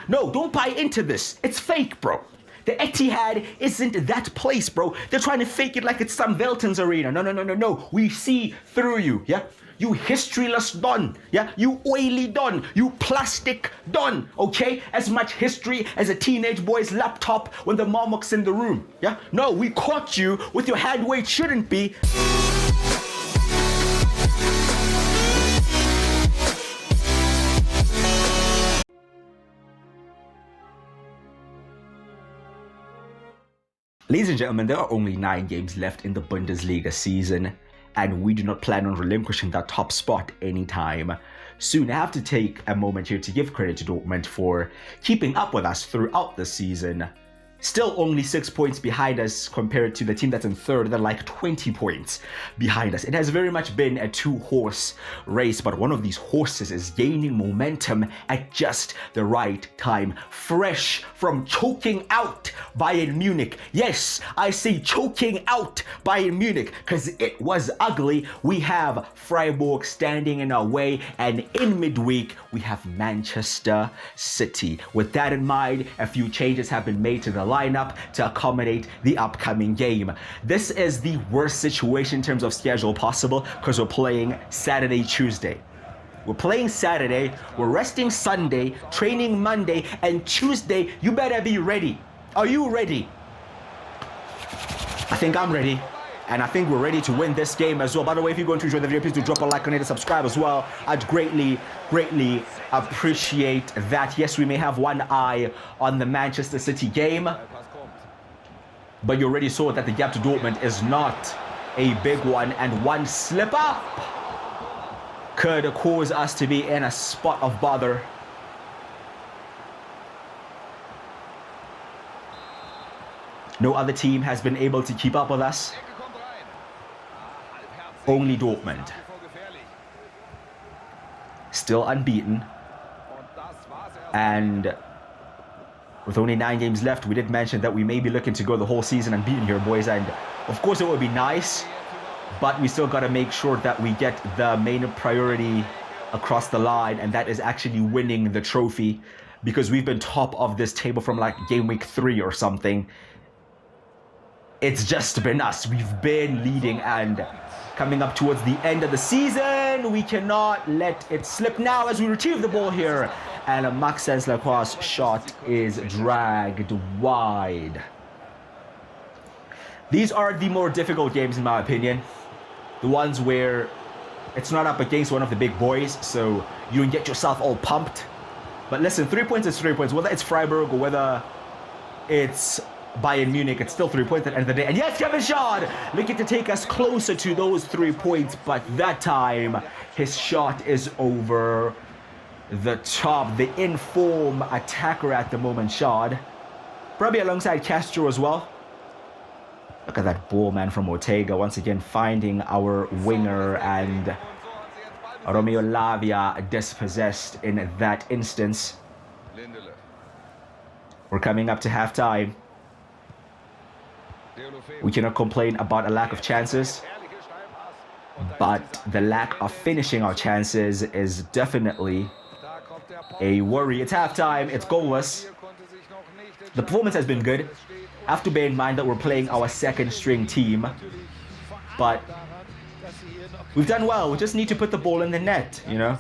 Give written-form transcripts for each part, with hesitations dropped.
No, don't buy into this. It's fake, bro. The Etihad isn't that place, bro. They're trying to fake it like it's some Veltins Arena. No. We see through you, yeah? You historyless don, yeah? You oily don, you plastic don, okay? As much history as a teenage boy's laptop when the momok's in the room, yeah? No, we caught you with your hand where it shouldn't be. Ladies and gentlemen, there are only 9 games left in the Bundesliga season, and we do not plan on relinquishing that top spot anytime soon. I have to take a moment here to give credit to Dortmund for keeping up with us throughout the season. Still only 6 points behind us compared to the team that's in third. They're like 20 points behind us. It has very much been a 2-horse race, but one of these horses is gaining momentum at just the right time. Fresh from choking out Bayern Munich. Yes, I say choking out Bayern Munich because it was ugly. We have Freiburg standing in our way, and in midweek we have Manchester City. With that in mind, a few changes have been made to the lineup to accommodate the upcoming game. This is the worst situation in terms of schedule possible because we're playing Saturday, Tuesday. We're playing Saturday, we're resting Sunday, training Monday, and Tuesday, you better be ready. Are you ready? I think I'm ready. And I think we're ready to win this game as well. By the way, if you're going to enjoy the video, please do drop a like on it and subscribe as well. I'd greatly appreciate that. Yes, we may have one eye on the Manchester City game, but you already saw that the gap to Dortmund is not a big one, and one slip up could cause us to be in a spot of bother. No other team has been able to keep up with us. Only Dortmund. Still unbeaten. And with only 9 games left, we did mention that we may be looking to go the whole season unbeaten here, boys. And of course it would be nice, but we still got to make sure that we get the main priority across the line, and that is actually winning the trophy, because we've been top of this table from like game week 3 or something. It's just been us. We've been leading, and coming up towards the end of the season, we cannot let it slip now as we retrieve the ball here. And Marcel Round's shot is dragged wide. These are the more difficult games in my opinion. The ones where it's not up against one of the big boys, so you don't get yourself all pumped. But listen, 3 points is 3 points. Whether it's Freiburg or whether it's Bayern Munich, it's still 3 points at the end of the day. And yes, Kevin Schad looking to take us closer to those 3 points, but that time his shot is over the top. The in-form attacker at the moment, Schad. Probably alongside Castro as well. Look at that ball, man, from Ortega. Once again finding our winger, and Romeo Lavia dispossessed in that instance. We're coming up to halftime. We cannot complain about a lack of chances, but the lack of finishing our chances is definitely a worry. It's halftime, it's goalless. The performance has been good. Have to bear in mind that we're playing our second string team, but we've done well. We just need to put the ball in the net, you know.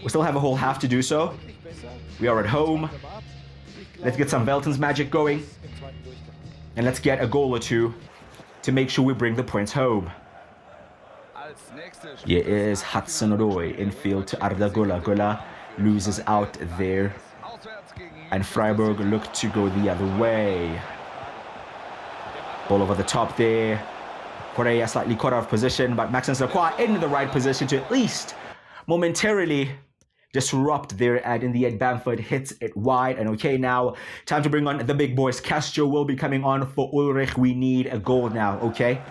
We still have a whole half to do so. We are at home. Let's get some Veltins magic going, and let's get a goal or two to make sure we bring the points home. Here is Hudson-Odoi infield to Arda Güler. Güler loses out there, and Freiburg look to go the other way. Ball over the top there. Correa slightly caught out of position, but Maxence Lacroix in the right position to at least momentarily disrupt there, and in the end Bamford hits it wide. And okay, now time to bring on the big boys. Castro will be coming on for Ulrich. We need a goal now, okay?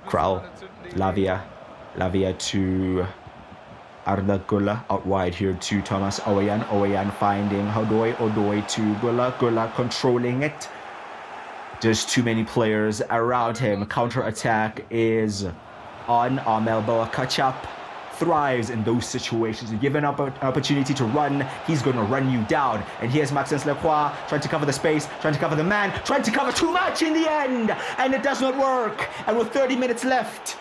Krall, Lavia to Arda Güler, out wide here to Thomas Oweyan. Oweyan finding Odoi to Güler controlling it. Just too many players around him. Counter attack is on arm elbow. Kachap thrives in those situations. You give an opportunity to run, he's going to run you down. And here's Maxence Lacroix trying to cover the space, trying to cover the man, trying to cover too much in the end, and it does not work. And with 30 minutes left,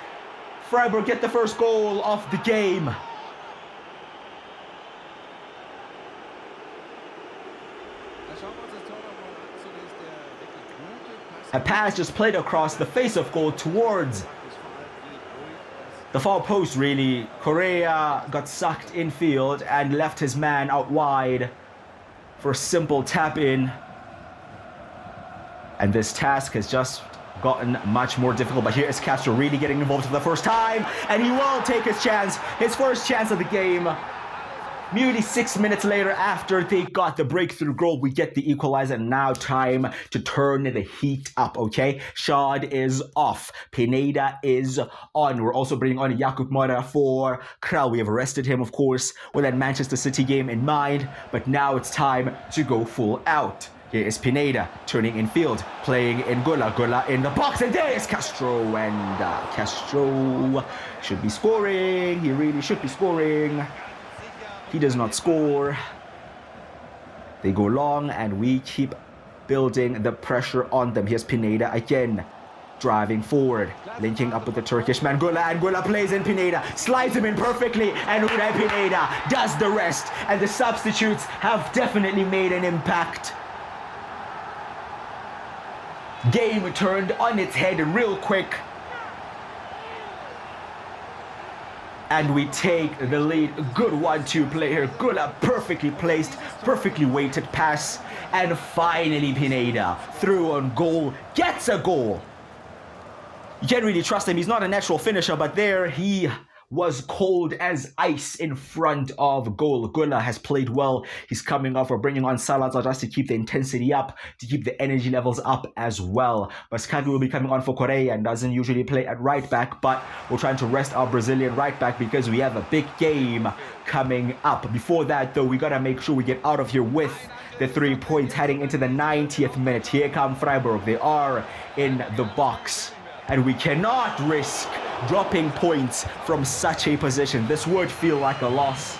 Freiburg get the first goal of the game. A pass just played across the face of goal towards the far post, really. Correa got sucked infield and left his man out wide for a simple tap in. And this task has just gotten much more difficult. But here is Castro really getting involved for the first time. And he will take his chance, his first chance of the game. Merely 6 minutes later, after they got the breakthrough goal, we get the equalizer. Now time to turn the heat up, okay? Shad is off. Pineda is on. We're also bringing on Jakub Mora for Král. We have arrested him, of course, with that Manchester City game in mind. But now it's time to go full out. Here is Pineda turning in field, playing in Gola. Gola in the box, and there is Castro. And Castro should be scoring. He really should be scoring. He does not score. They go long, and we keep building the pressure on them. Here's Pineda again, driving forward, linking up with the Turkish man Gola, and Gola plays in. Pineda slides him in perfectly, and Uday Pineda does the rest. And the substitutes have definitely made an impact. Game turned on its head real quick. And we take the lead. Good 1-2 play here. Gola perfectly placed, perfectly weighted pass. And finally Pineda, through on goal, gets a goal. You can't really trust him. He's not a natural finisher, but there he was cold as ice in front of goal. Gola has played well. He's coming off. We're bringing on Salazar just to keep the intensity up, to keep the energy levels up as well. But Schalke will be coming on for Correa and doesn't usually play at right back, but we're trying to rest our Brazilian right back because we have a big game coming up. Before that, though, we gotta make sure we get out of here with the 3 points heading into the 90th minute. Here come Freiburg. They are in the box, and we cannot risk dropping points from such a position. This would feel like a loss.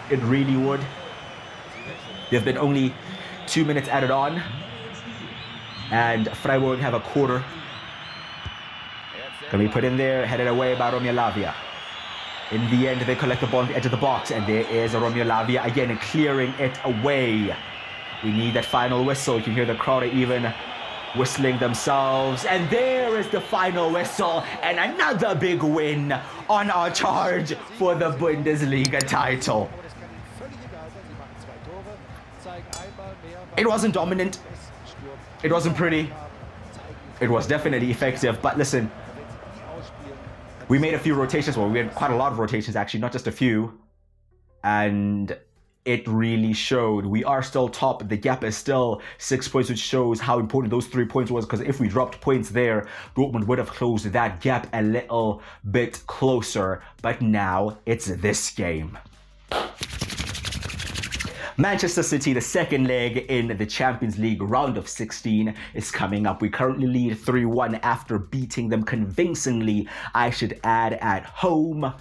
It really would. There've been only 2 minutes added on, and Freiburg have a quarter. Can be put in there, headed away by Romeo Lavia. In the end, they collect the ball on the edge of the box, and there is Romeo Lavia again clearing it away. We need that final whistle. You can hear the crowd even whistling themselves, and there is the final whistle, and another big win on our charge for the Bundesliga title. It wasn't dominant, it wasn't pretty, it was definitely effective, but listen, we made a few rotations. Well, we had quite a lot of rotations actually, not just a few, and it really showed. We are still top. The gap is still 6 points, which shows how important those 3 points was, because if we dropped points there, Dortmund would have closed that gap a little bit closer. But now it's this game. Manchester City, the second leg in the Champions League round of 16 is coming up. We currently lead 3-1 after beating them convincingly, I should add, at home.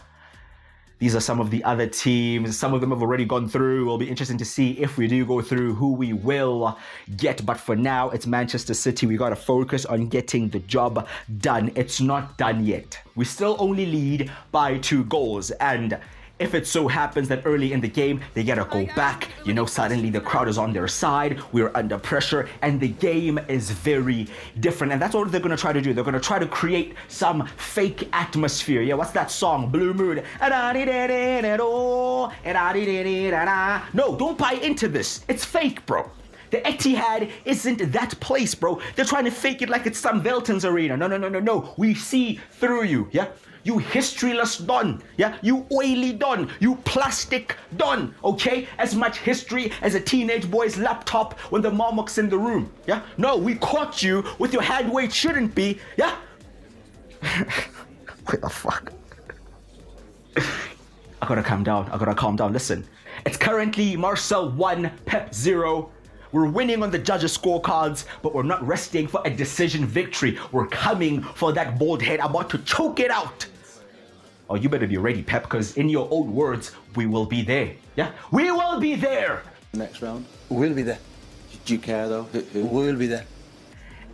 These are some of the other teams. Some of them have already gone through. It'll be interesting to see if we do go through who we will get. But for now, it's Manchester City. We got to focus on getting the job done. It's not done yet. We still only lead by 2 goals. And if it so happens that early in the game, they get a goal back, you know, suddenly the crowd is on their side, we're under pressure, and the game is very different. And that's what they're going to try to do. They're going to try to create some fake atmosphere. Yeah, what's that song? Blue Mood. No, don't buy into this. It's fake, bro. The Etihad isn't that place, bro. They're trying to fake it like it's some Veltins Arena. No. We see through you, yeah? You historyless don, yeah? You oily don, you plastic don, okay? As much history as a teenage boy's laptop when the momok's in the room, yeah? No, we caught you with your hand where it shouldn't be, yeah? What the fuck? I gotta calm down, listen. It's currently Marcel 1, Pep 0. We're winning on the judges' scorecards, but we're not resting for a decision victory. We're coming for that bold head, about to choke it out. Oh, you better be ready, Pep, because in your own words, we will be there. Yeah, we will be there. Next round. We'll be there. Do you care though? Who? We'll be there.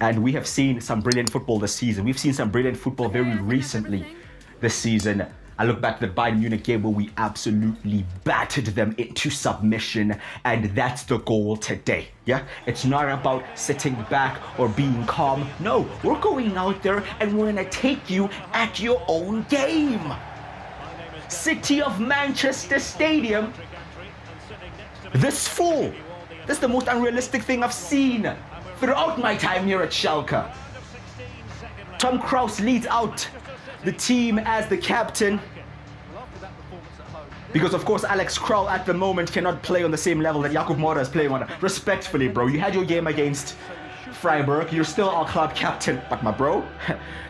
And we have seen some brilliant football this season. We've seen some brilliant football very recently this season. I look back to the Bayern Munich game where we absolutely battered them into submission, and that's the goal today. Yeah, it's not about sitting back or being calm. No, we're going out there and we're gonna take you at your own game. City of Manchester Stadium, this full. This is the most unrealistic thing I've seen throughout my time here at Schalke. Tom Kraus leads out the team as the captain, because of course Alex Krul at the moment cannot play on the same level that Jakub Moura is playing on. Respectfully, bro, you had your game against Freiburg, you're still our club captain, but my bro,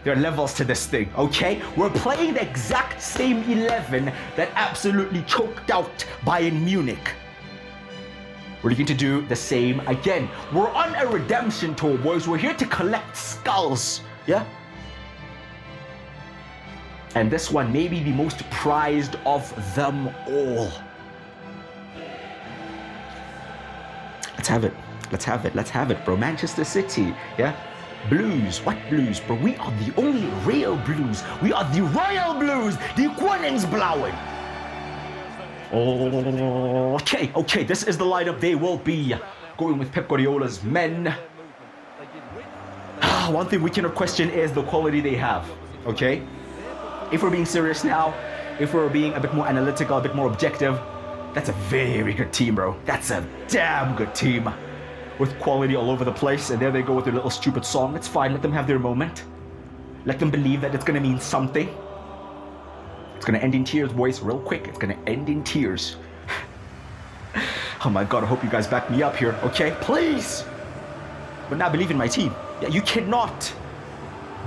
there are levels to this thing, okay? We're playing the exact same 11 that absolutely choked out Bayern Munich. We're looking to do the same again. We're on a redemption tour, boys. We're here to collect skulls, yeah? And this one may be the most prized of them all. Let's have it. Let's have it. Let's have it, bro. Manchester City, yeah? Blues. What blues, bro? We are the only real blues. We are the royal blues. The Koningsblauwen. Okay. This is the lineup. They will be going with Pep Guardiola's men. One thing we cannot question is the quality they have, okay? If we're being serious now, if we're being a bit more analytical, a bit more objective, that's a very good team, bro. That's a damn good team with quality all over the place. And there they go with their little stupid song. It's fine. Let them have their moment. Let them believe that it's going to mean something. It's going to end in tears, boys. Real quick. It's going to end in tears. Oh my God. I hope you guys back me up here. Okay, please. But now believe in my team. Yeah, you cannot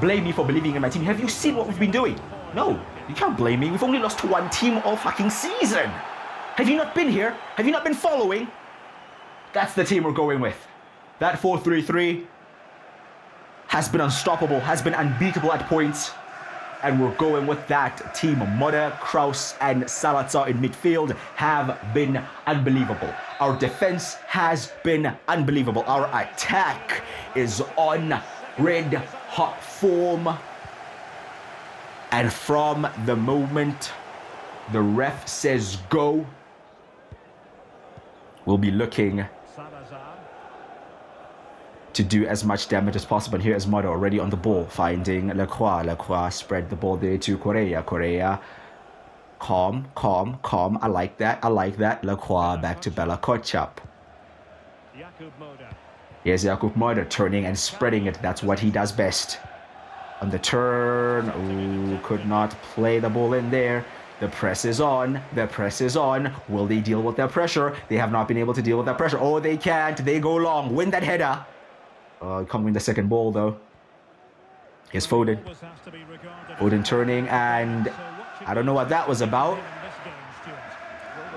blame me for believing in my team. Have you seen what we've been doing? No, you can't blame me. We've only lost to one team all fucking season. Have you not been here? Have you not been following? That's the team we're going with. That 4-3-3 has been unstoppable, has been unbeatable at points. And we're going with that team. Moura, Kraus, and Salazar in midfield have been unbelievable. Our defense has been unbelievable. Our attack is on red hot form. And from the moment the ref says go, we'll be looking to do as much damage as possible. And here is Moura already on the ball, finding Lacroix. Lacroix spread the ball there to Correa. Correa, calm. I like that. Lacroix back to Bella Kotchap. Here's Jakub Moura turning and spreading it. That's what he does best. On the turn, ooh, could not play the ball in there. The press is on. Will they deal with that pressure? They have not been able to deal with that pressure. Oh, they can't. They go long. Win that header. Can't win the second ball, though. Here's Foden. Foden turning, and I don't know what that was about.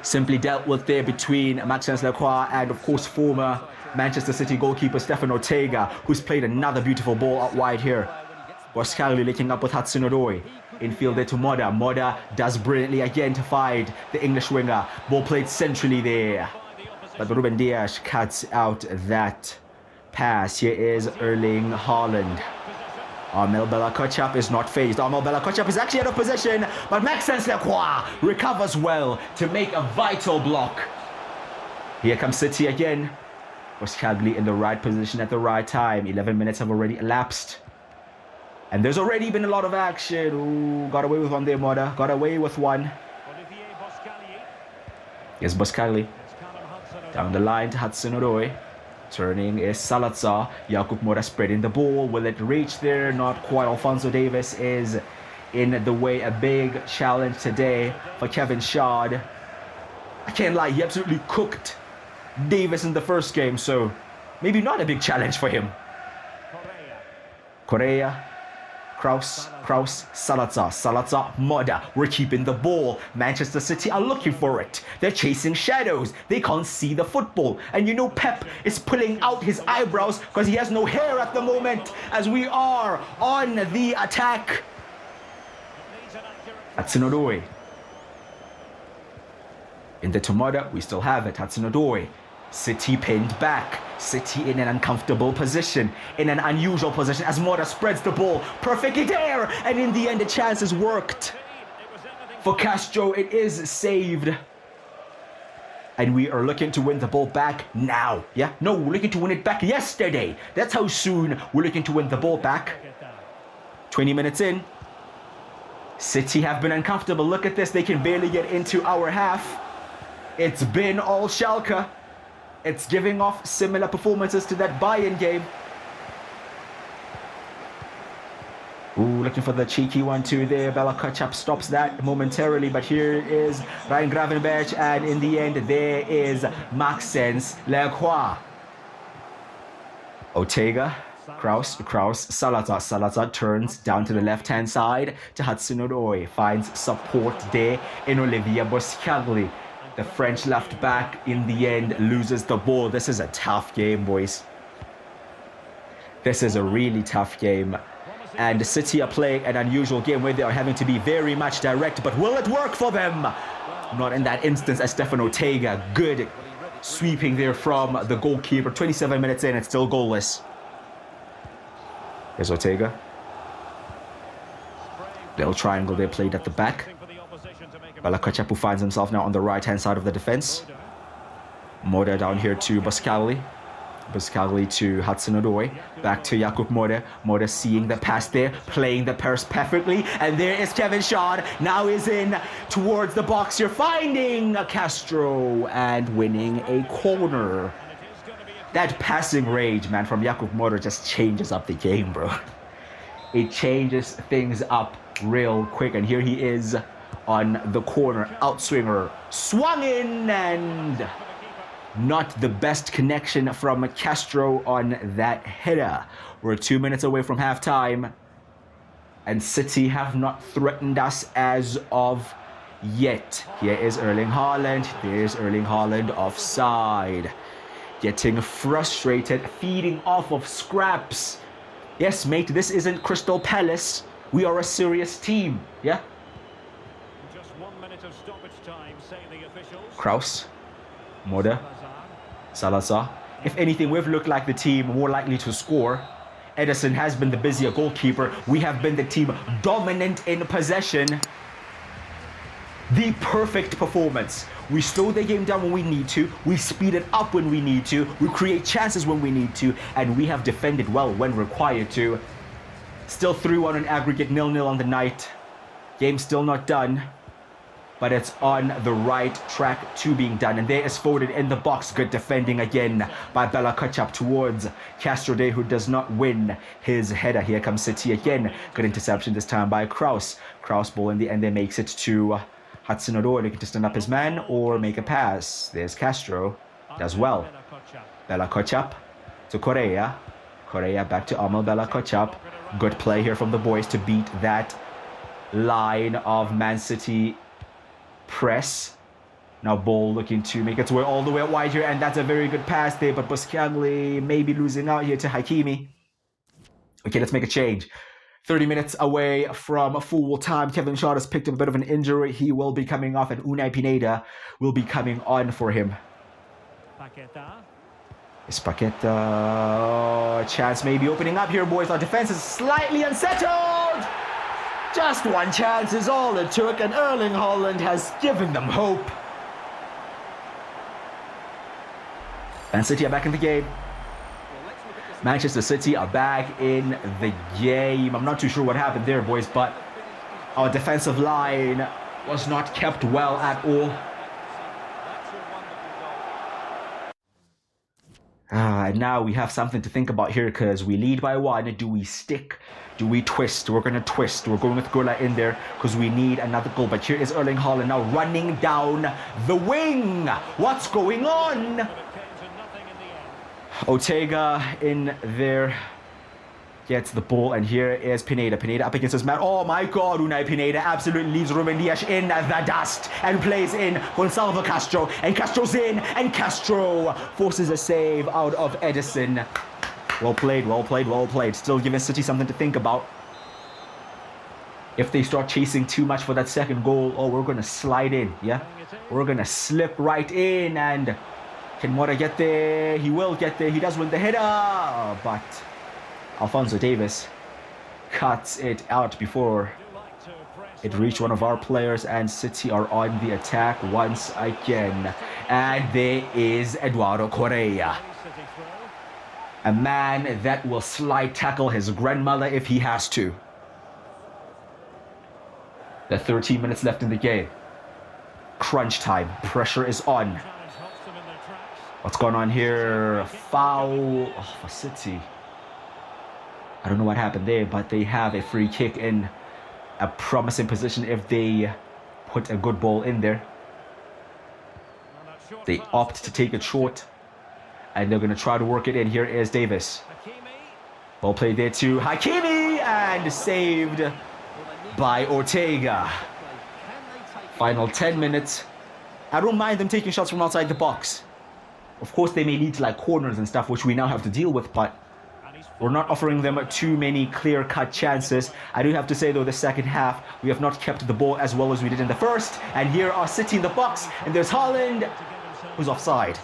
Simply dealt with there between Maxence Lacroix and, of course, former Manchester City goalkeeper Stefan Ortega, who's played another beautiful ball out wide here. Schalke linking up with Hudson-Odoi. Infield there to Moura. Moura does brilliantly again to find the English winger. Ball played centrally there. But Ruben Dias cuts out that pass. Here is Erling Haaland. Armel Bella Kotchap is not phased. Armel Bella Kotchap is actually out of position, but Maxence Lacroix recovers well to make a vital block. Here comes City again. Schalke in the right position at the right time. 11 minutes have already elapsed. And there's already been a lot of action. Ooh, got away with one there, Moura. Got away with one. Here's Boscagli. Down the line to Hudson-Odoi. Turning is Salazar. Jakub Moura spreading the ball. Will it reach there? Not quite. Alphonso Davies is in the way. A big challenge today for Kevin Schad. I can't lie, he absolutely cooked Davies in the first game, so maybe not a big challenge for him. Correa. Kraus, Salazar, Moda. We're keeping the ball. Manchester City are looking for it. They're chasing shadows. They can't see the football. And you know Pep is pulling out his eyebrows because he has no hair at the moment as we are on the attack. Hudson-Odoi. In the Tomoda, we still have it. Hudson-Odoi. City pinned back. City in an uncomfortable position, in an unusual position as Moda spreads the ball perfectly there, and in the end the chances worked. For Castro, it is saved. And we are looking to win the ball back now. Yeah? No, we're looking to win it back yesterday. That's how soon we're looking to win the ball back. 20 minutes in. City have been uncomfortable. Look at this. They can barely get into our half. It's been all Schalke. It's giving off similar performances to that Bayern game. Ooh, looking for the cheeky 1-2 there. Bella Kotchap stops that momentarily, but here is Ryan Gravenberch, and in the end, there is Maxence Lacroix. Ortega, Kraus, Salazar turns down to the left-hand side to Hudson-Odoi, finds support there in Olivier Boscagli. The French left back, in the end, loses the ball. This is a tough game, boys. This is a really tough game. And City are playing an unusual game where they are having to be very much direct. But will it work for them? Not in that instance, as Stefan Ortega. Good sweeping there from the goalkeeper. 27 minutes in, it's still goalless. Here's Ortega. Little triangle they played at the back. Bella Kotchap finds himself now on the right-hand side of the defense. Moda down here to Boscagli. Boscagli to Hudson-Odoi. Back to Jakub Moda. Moda seeing the pass there, playing the pass perfectly. And there is Kevin Schad. Now is in towards the box. You're finding Castro and winning a corner. That passing range, man, from Jakub Moda just changes up the game, bro. It changes things up real quick. And here he is on the corner, outswinger, swung in, and not the best connection from Castro on that header. We're 2 minutes away from halftime, and City have not threatened us as of yet. Here is Erling Haaland. There's Erling Haaland offside. Getting frustrated, feeding off of scraps. Yes, mate, this isn't Crystal Palace. We are a serious team, yeah? Kraus, Moda, Salazar. If anything, we've looked like the team more likely to score. Ederson has been the busier goalkeeper. We have been the team dominant in possession. The perfect performance. We slow the game down when we need to. We speed it up when we need to. We create chances when we need to. And we have defended well when required to. Still 3-1 on aggregate, 0-0 on the night. Game still not done. But it's on the right track to being done. And there is Foden in the box. Good defending again by Bella Kotchap towards Castro Day, who does not win his header. Here comes City again. Good interception this time by Kraus. Kraus ball in the end there makes it to Hudson-Odoi, looking to stand up his man or make a pass. There's Castro. Does well. Bella Kotchap to Correa. Correa back to Amal Bella Kotchap. Good play here from the boys to beat that line of Man City press. Now ball looking to make its way all the way wide here, and that's a very good pass there, but Boscagli may be losing out here to Hakimi. Okay, let's make a change. 30 minutes away from full time. Kevin Schad has picked up a bit of an injury. He will be coming off, and Unai Pineda will be coming on for him. It's Paqueta. Oh, chance may be opening up here, boys. Our defense is slightly unsettled. Just one chance is all it took, and Erling Haaland has given them hope. Man City are back in the game. Manchester City are back in the game. I'm not too sure what happened there, boys, but our defensive line was not kept well at all. And now we have something to think about here, because we lead by one. Do we stick? Do we twist? We're going to twist. We're going with Gola in there because we need another goal. But here is Erling Haaland now running down the wing. What's going on? Ortega in there. Gets the ball, and here is Pineda. Pineda up against his man. Oh my God, Unai Pineda absolutely leaves Ruben Dias in the dust and plays in Gonçalo Castro. And Castro's in, and Castro forces a save out of Edison. Well played, well played, well played. Still giving City something to think about. If they start chasing too much for that second goal, oh, we're going to slide in, yeah? We're going to slip right in, and can Mora get there? He will get there. He does win the header, but Alphonso Davies cuts it out before it reached one of our players, and City are on the attack once again. And there is Eduardo Correa, a man that will slide tackle his grandmother if he has to. The 13 minutes left in the game. Crunch time. Pressure is on. What's going on here? Foul for City. I don't know what happened there, but they have a free kick in a promising position if they put a good ball in there. They opt to take it short, and they're going to try to work it in. Here is Davis. Ball played there to Hakimi, and saved by Ortega. Final 10 minutes. I don't mind them taking shots from outside the box. Of course, they may lead to like corners and stuff, which we now have to deal with, but we're not offering them too many clear-cut chances. I do have to say, though, the second half, we have not kept the ball as well as we did in the first. And here are City in the box, and there's Haaland, who's offside.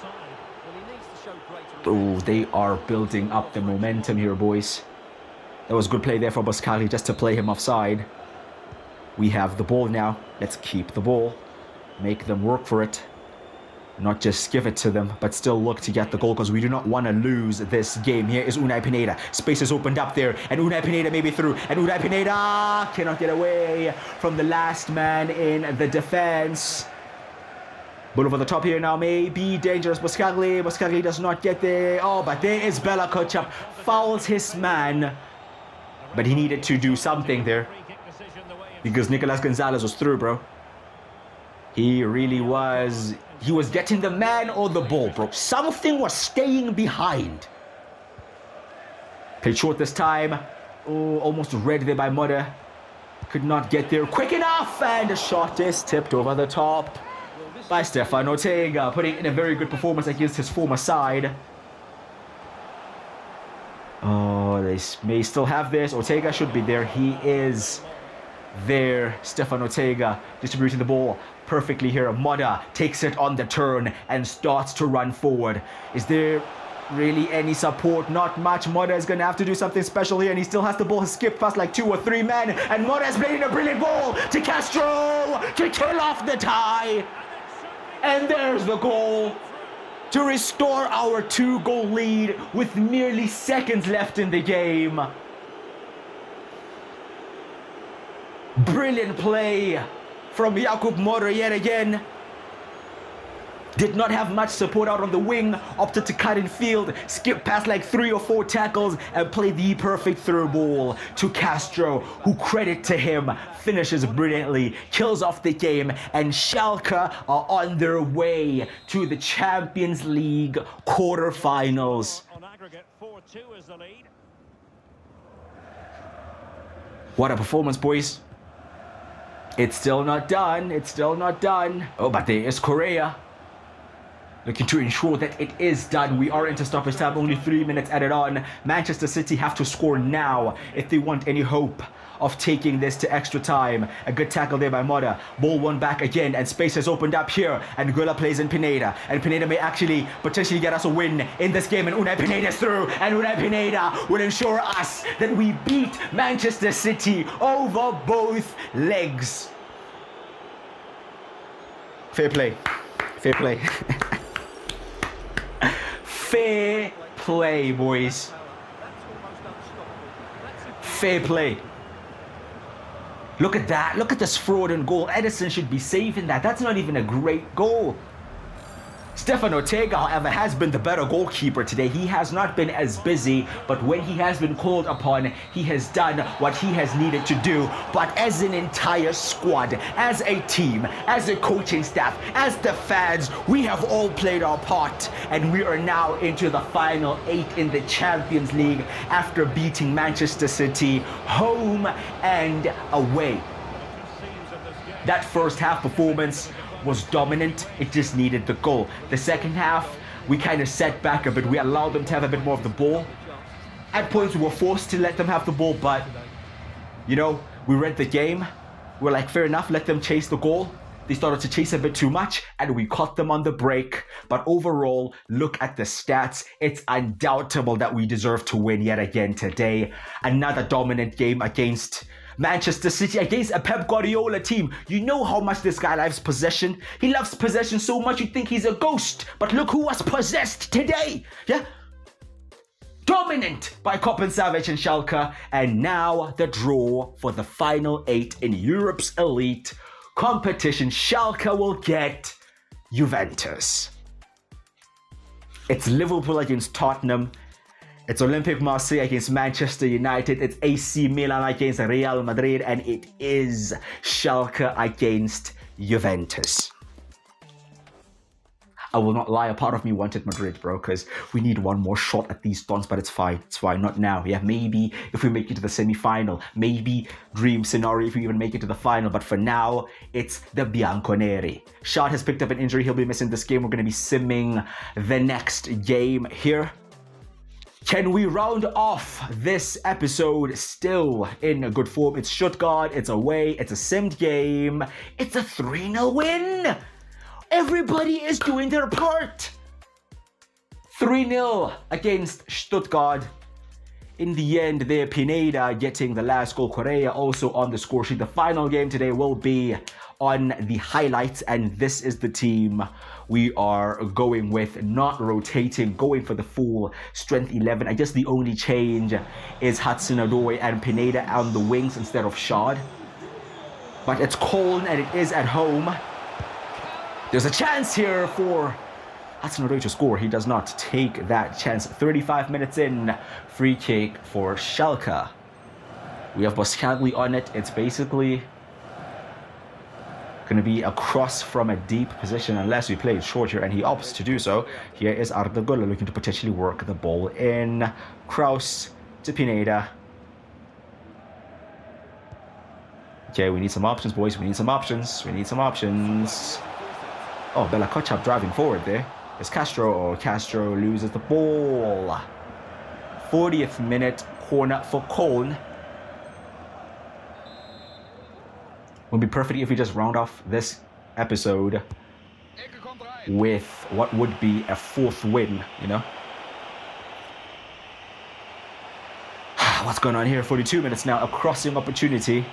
Oh, they are building up the momentum here, boys. That was good play there for Boscali just to play him offside. We have the ball now. Let's keep the ball. Make them work for it. Not just give it to them, but still look to get the goal, because we do not want to lose this game. Here is Unai Pineda. Space is opened up there, and Unai Pineda may be through. And Unai Pineda cannot get away from the last man in the defense. Ball over the top here now may be dangerous. Boscagli. Boscagli does not get there. Oh, but there is Bella Kotchap. Fouls his man. But he needed to do something there, because Nicolas Gonzalez was through, bro. He really was. He was getting the man or the ball, bro. Something was staying behind. Played short this time. Oh, almost read there by Mudder. Could not get there quick enough. And the shot is tipped over the top by Stefan Ortega, putting in a very good performance against his former side. Oh, they may still have this. Ortega should be there. He is there. Stefan Ortega distributing the ball perfectly here. Moda takes it on the turn and starts to run forward. Is there really any support? Not much. Moda is going to have to do something special here, and he still has the ball. He skipped past like 2 or 3 men, and Moda is playing a brilliant ball to Castro to kill off the tie. And there's the goal to restore our 2-goal lead with merely seconds left in the game. Brilliant play from Jakub Moder yet again. Did not have much support out on the wing. Opted to cut in field. Skip past like 3 or 4 tackles and play the perfect through ball to Castro, who, credit to him, finishes brilliantly, kills off the game, and Schalke are on their way to the Champions League quarterfinals. On aggregate, 4-2 is the lead. What a performance, boys. It's still not done. It's still not done. Oh, but there is Correa, looking to ensure that it is done. We are into stoppage time, only 3 minutes added on. Manchester City have to score now if they want any hope of taking this to extra time. A good tackle there by Moda. Ball won back again, and space has opened up here. And Gula plays in Pineda. And Pineda may actually potentially get us a win in this game. And Unai Pineda is through. And Unai Pineda will ensure us that we beat Manchester City over both legs. Fair play. Fair play. Fair play, boys. Fair play. Look at that. Look at this fraud and goal. Edison should be saving that. That's not even a great goal. Stefan Ortega, however, has been the better goalkeeper today. He has not been as busy, but when he has been called upon, he has done what he has needed to do. But as an entire squad, as a team, as a coaching staff, as the fans, we have all played our part. And we are now into the final 8 in the Champions League after beating Manchester City home and away. That first half performance was dominant. It just needed the goal. The second half, we kind of set back a bit. We allowed them to have a bit more of the ball. At points, we were forced to let them have the ball, but, you know, we read the game. We're like, fair enough, let them chase the goal. They started to chase a bit too much, and we caught them on the break. But overall, look at the stats. It's undoubtable that we deserve to win yet again today. Another dominant game against Manchester City, against a Pep Guardiola team. You know how much this guy loves possession. He loves possession so much you think he's a ghost. But look who was possessed today. Yeah? Dominant by Koppen Savic and Schalke. And now the draw for the final 8 in Europe's elite competition. Schalke will get Juventus. It's Liverpool against Tottenham. It's Olympique Marseille against Manchester United. It's AC Milan against Real Madrid. And it is Schalke against Juventus. I will not lie, a part of me wanted Madrid, bro, because we need one more shot at these dons, but it's fine. It's fine. Not now. Yeah, maybe if we make it to the semi-final. Maybe dream scenario if we even make it to the final. But for now, it's the Bianconeri. Shad has picked up an injury. He'll be missing this game. We're going to be simming the next game here. Can we round off this episode still in good form? It's Stuttgart. It's away. It's a simmed game. It's a 3-0 win. Everybody is doing their part. 3-0 against Stuttgart. In the end, there, Pineda getting the last goal. Correa also on the score sheet. The final game today will be on the highlights, and this is the team we are going with, not rotating, going for the full strength 11. I guess the only change is Hudson-Odoi and Pineda on the wings instead of Shad. But it's Cologne and it is at home. There's a chance here for Hudson-Odoi to score. He does not take that chance. 35 minutes in, free kick for Schalke. We have Boskagli on it. It's basically going to be a cross from a deep position unless we play it short here, and he opts to do so. Here is Arda Güler looking to potentially work the ball in. Kraus to Pineda. Okay, we need some options, boys. We need some options. We need some options. Oh, Bella Kotchap driving forward there. It's Castro. Oh, Castro loses the ball. 40th minute, corner for Cologne. Would be perfect if we just round off this episode with what would be a 4th win, you know? What's going on here? 42 minutes now, a crossing opportunity.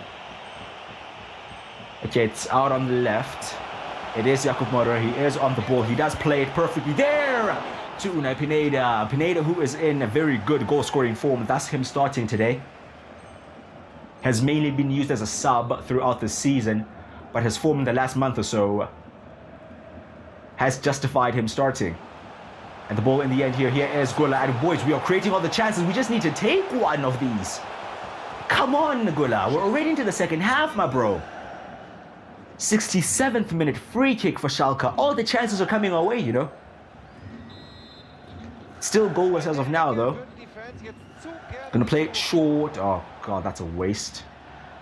Okay, it's out on the left. It is Jakub Moder. He is on the ball. He does play it perfectly there to Unai Pineda. Pineda, who is in a very good goal-scoring form. That's him starting today. Has mainly been used as a sub throughout the season, but his form in the last month or so has justified him starting. And the ball in the end here is Güler. And boys, we are creating all the chances. We just need to take one of these. Come on, Güler. We're already into the second half, my bro. 67th minute free kick for Schalke. All the chances are coming our way, you know. Still goalless as of now, though. Gonna play it short. Oh, God, that's a waste.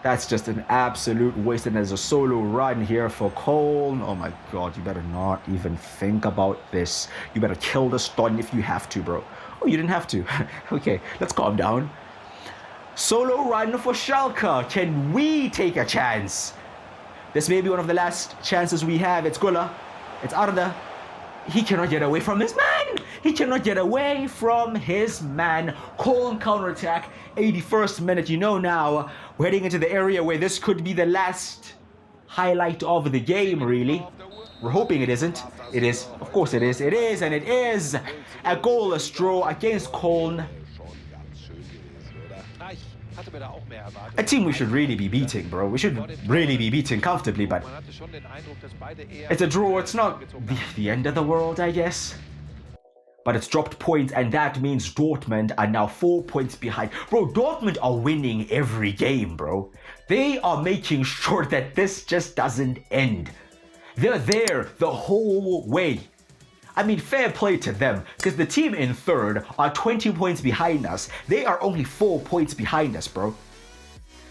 That's just an absolute waste. And there's a solo run here for Cologne. Oh, my God, you better not even think about this. You better kill the stun if you have to, bro. Oh, you didn't have to. Okay, let's calm down. Solo run for Schalke. Can we take a chance? This may be one of the last chances we have. It's Güler. It's Arda. He cannot get away from his man. He cannot get away from his man. Cologne counterattack. 81st minute. You know now we're heading into the area where this could be the last highlight of the game, really. We're hoping it isn't. It is. Of course it is. It is. And it is a goalless draw against Cologne. A team we should really be beating, bro. We should really be beating comfortably, but it's a draw. It's not the end of the world, I guess. But it's dropped points, and that means Dortmund are now 4 points behind. Bro, Dortmund are winning every game, bro. They are making sure that this just doesn't end. They're there the whole way. I mean, fair play to them, because the team in third are 20 points behind us. They are only 4 points behind us, bro.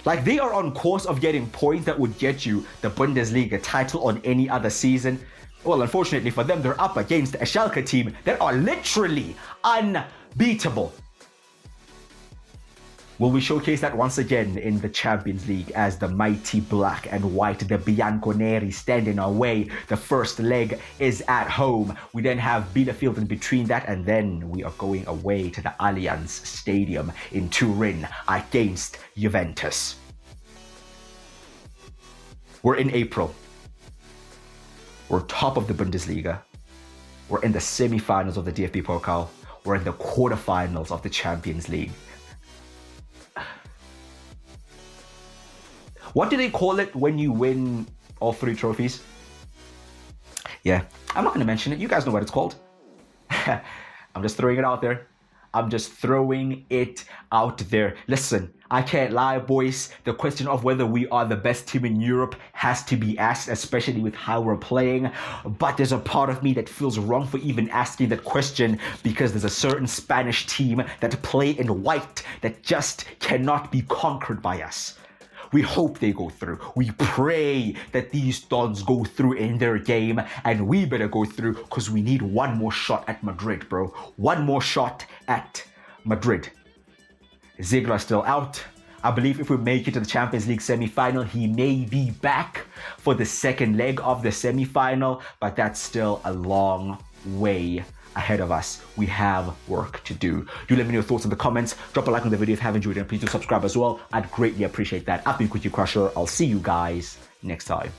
Like, they are on course of getting points that would get you the Bundesliga title on any other season. Well, unfortunately for them, they're up against a Schalke team that are literally unbeatable. Will we showcase that once again in the Champions League as the mighty black and white, the Bianconeri, stand in our way? The first leg is at home. We then have Bielefeld in between that, and then we are going away to the Allianz Stadium in Turin against Juventus. We're in April. We're top of the Bundesliga. We're in the semi-finals of the DFB Pokal. We're in the quarterfinals of the Champions League. What do they call it when you win all 3 trophies? Yeah, I'm not going to mention it. You guys know what it's called. I'm just throwing it out there. I'm just throwing it out there. Listen, I can't lie, boys. The question of whether we are the best team in Europe has to be asked, especially with how we're playing. But there's a part of me that feels wrong for even asking that question, because there's a certain Spanish team that play in white that just cannot be conquered by us. We hope they go through. We pray that these Dons go through in their game, and we better go through, because we need one more shot at Madrid, bro. One more shot at Madrid. Ziegler still out. I believe if we make it to the Champions League semi-final, he may be back for the second leg of the semi-final, but that's still a long way ahead of us. We have work to do. Do let me know your thoughts in the comments. Drop a like on the video if you have enjoyed it, and please do subscribe as well. I'd greatly appreciate that. I've been Cookie Crusher. I'll see you guys next time.